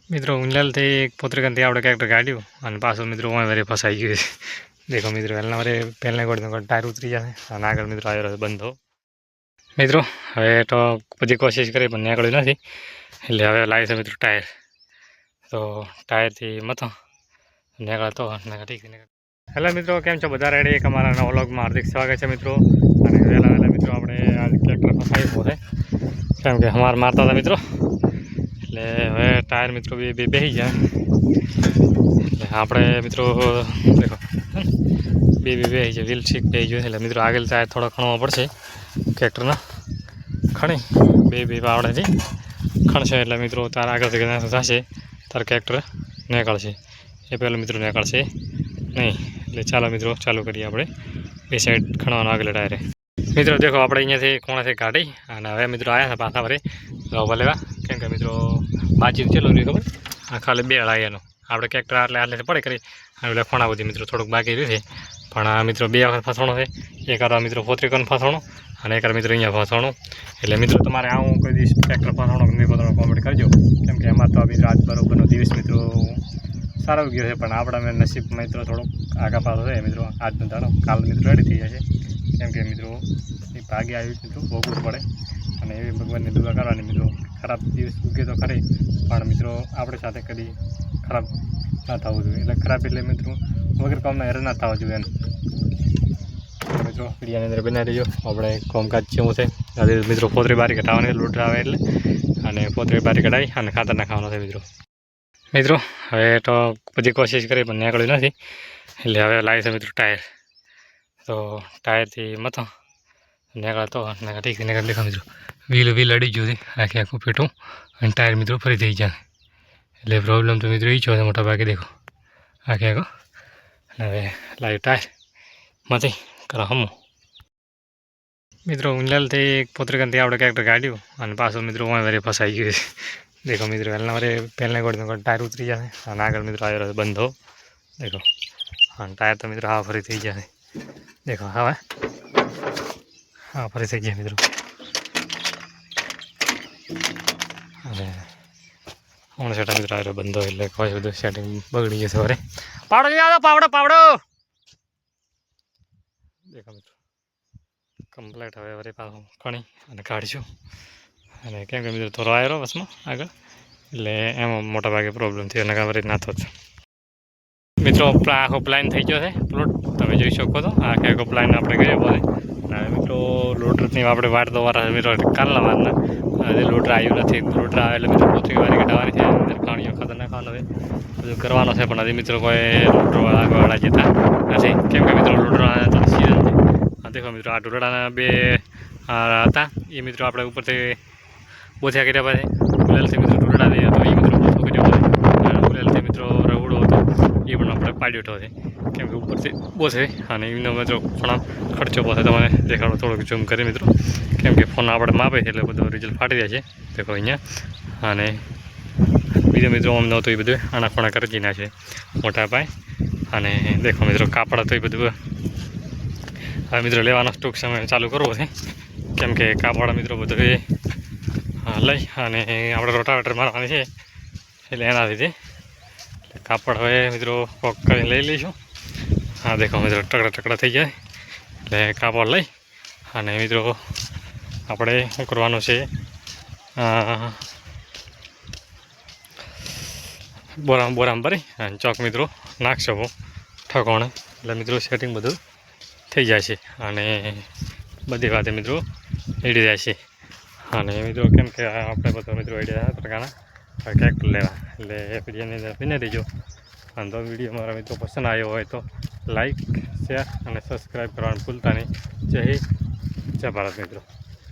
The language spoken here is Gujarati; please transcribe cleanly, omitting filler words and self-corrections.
मित्रों उंजलाल थे एक पोत्रिकन आवड़े कैक्टर काढ़्यू और पास मित्रों वहीं वरे फसाई गई। देखो मित्रों एलना वरे पहले टायर उतरी जाए और आगे मित्रों आयो बंद हो। मित्रों हवे तो बड़ी कोशिश करी पण नीकळ्युं नथी એટલે હવે લાવી છે મિત્રો ટાયર તો ટાયરથી મથો નીકળતો ઠીક છે। હેલો મિત્રો કેમ છો બધા રેડી એક અમારા નવા વ્લોગમાં હાર્દિક સ્વાગત છે મિત્રો। અને વહેલા વહેલા મિત્રો આપણે આ ટ્રેક્ટર ફસાવી છે કેમ કે અમારે મારતા હતા મિત્રો એટલે હવે ટાયર મિત્રો બે બેસી જાય એટલે આપણે મિત્રો દેખો બે બેસી જાય વ્હીલ સીટ બેસી ગયો એટલે મિત્રો આગળ ટાયર થોડો ખણવો પડશે ટ્રેક્ટરના ખણી બે આવડેથી ખણશે એટલે મિત્રો તાર આગળથી થશે તાર ટ્રેક્ટર નીકળશે એ પહેલાં મિત્રો નીકળશે નહીં એટલે ચાલો મિત્રો ચાલુ કરીએ આપણે બે સાઈડ ખણવાનો આગળ ટાયરે। મિત્રો દેખો આપણે અહીંયાથી ખૂણાથી કાઢી અને હવે મિત્રો આવ્યા છે પાછા વરે રવા લેવા કેમ કે મિત્રો બાજી ચેલો રહ્યું ખબર આ ખાલી બે આવ્યાનું આપણે ટ્રેક્ટર આટલે પડે કરી અને એટલે ખૂણા બધી મિત્રો થોડુંક બાકી રહ્યું છે પણ આ મિત્રો બે વખત ફસાણો છે એક વાર મિત્રો પોત્રિકોન ફસાણું અને એક વાર મિત્રો અહીંયા ફસાણું એટલે મિત્રો તમારે આવું કોઈ દિવસ ટ્રેક્ટર ફસાણો નહીં ફસાણો કોમેન્ટ કરજો કેમ કે અમારે તો મિત્રો આજ બરોબરનો દિવસ મિત્રો સારો ગયો છે પણ આપણા મેં નસીબ મિત્રો થોડોક આગા પાછો છે મિત્રો આજનો દાડો કાલ મિત્રો રેડી થઈ જશે કેમ કે મિત્રો એ ભાગે આવ્યું મિત્રો ભોગવવું પડે અને એવી ભગવાનની દુઆ કરવાની મિત્રો ખરાબ દિવસ ઉગે તો ખરી પણ મિત્રો આપણી સાથે કદી ખરાબ ના થવું જોઈએ એટલે ખરાબ એટલે મિત્રો વગર કામના હેરાન ના થવા જોઈએ એમ મિત્રો વિડીયાની અંદર બનાવી રહીજો આપણે કામકાજ જેવું છે આજે મિત્રો પોતરી બારી કઢાવવાની લૂંટ આવે એટલે અને પોતરી બારી કઢાવી અને ખાતર નાખવાનું છે મિત્રો। મિત્રો હવે તો બધી કોશિશ કરી પણ નીકળ્યું નથી એટલે હવે લાવી છે મિત્રો ટાયર તો ટાયરથી મથો નીકળતો ઠીક છે નીકળ દેખો મિત્રો વ્હીલ અડી ગયું છે આખું પેટું અને ટાયર મિત્રો ફરી થઈ જાય એટલે પ્રોબ્લેમ તો મિત્રો એ છે મોટા ભાગે દેખો આખો હવે લાવી ટાયર માંથી કરો હમો। મિત્રો ઉંજલાલથી એક પોત્રિકનથી આપણે ટ્રેક્ટર કાઢ્યું અને પાછું મિત્રો વहीं વરે ફસાઈ ગયું છે। देखो मित्रों एलना वरे पहले टायर उतरी जाए और आगे मित्रों आयो बंद हो। देखो हाँ टायर तो मित्रों हाँ फरी थी जाए देखो हाँ हाँ फरी थी जाए मित्रों अरे हूँ सेट मित्रों आयो बंद हो એટલે કોઈ બધું સેટિંગ બગડી ગયું છે વરે પાવડો લઈ આવો પાવડો देखो मित्रों કમ્પ્લીટ હવે વરે પાછું ખણી અને કાઢીશું અને કેમ કે મિત્રો થોડો આવ્યો બસમાં આગળ એટલે એમાં મોટા ભાગે પ્રોબ્લેમ થયો અને કવરેજ ના થતો મિત્રો આખો પ્લાન થઈ ગયો છે પ્લોટ તમે જોઈ શકો છો આખો પ્લાન આપણે કર્યો બધે અને મિત્રો લોડરની આપણે વાટ તો વાર મિત્રો કાલના વારના આજે લોડર આવ્યું નથી લોડર આવે એટલે મિત્રો પોતરી વારી કઢાવવાની છે અંદર ખાણીઓ ખાતર નાખવાનો છે બધું કરવાનો છે પણ હજી મિત્રો કોઈ લોડરવાળા જતા નથી કેમ કે મિત્રો લોડર તો સીઝન છે દેખો મિત્રો આ ઢોરડાના બે હતા એ મિત્રો આપણે ઉપરથી બોથિયા કર્યા પછી ગુલાલથી મિત્રો ઢોરડા દઈએ તો એ મિત્રો બોથો કર્યો પછી ગુલાલથી મિત્રો રવડો હતો એ પણ આપણે પાડ્યો હતો કેમ કે ઉપરથી બોથે અને એનો મિત્રો ઘણો ખર્ચો પોતે તમને દેખાડો થોડુંક ઝૂમ કરી મિત્રો કેમ કે ફોન આપણે માપે છે એટલે બધું રિઝલ્ટ ફાટી જાય છે દેખો અહીંયા અને બીજો મિત્રો આમ નહોતું એ બધું આના ખોણા કરી નાખે મોટા પાય અને દેખો મિત્રો કાપડ હતો એ બધું હવે મિત્રો લેવાનો ટૂંક સમય ચાલુ કરવો છે કેમ કે કાપડ મિત્રો બધું લઈ અને આપણે રોટાવેટર મારવાની છે એટલે એનાથી છે એટલે કાપડ હવે મિત્રો કોક કરીને લઈ લઈશું। હા દેખો મિત્રો ટકડા થઈ જાય એટલે કાપડ લઈ અને મિત્રો આપણે શું કરવાનું છે બોરામાં ભરી અને ચોક મિત્રો નાખશો ઠકોણે એટલે મિત્રો સેટિંગ બધું થઈ જાય છે અને બધી વાતે મિત્રો એડી જાય છે અને મિત્રો કેમ કે આપણે બધો મિત્રો આઈડિયા પ્રકારના ટ્રેક્ટર લેવા એટલે એ વિડીયોની અંદર બને રહીજો અને તો વિડીયો મારા મિત્રો પસંદ આવ્યો હોય તો લાઈક શેર અને સબસ્ક્રાઈબ કરવાનું ભૂલતા નહીં। જય હિન્દ જય ભારત મિત્રો।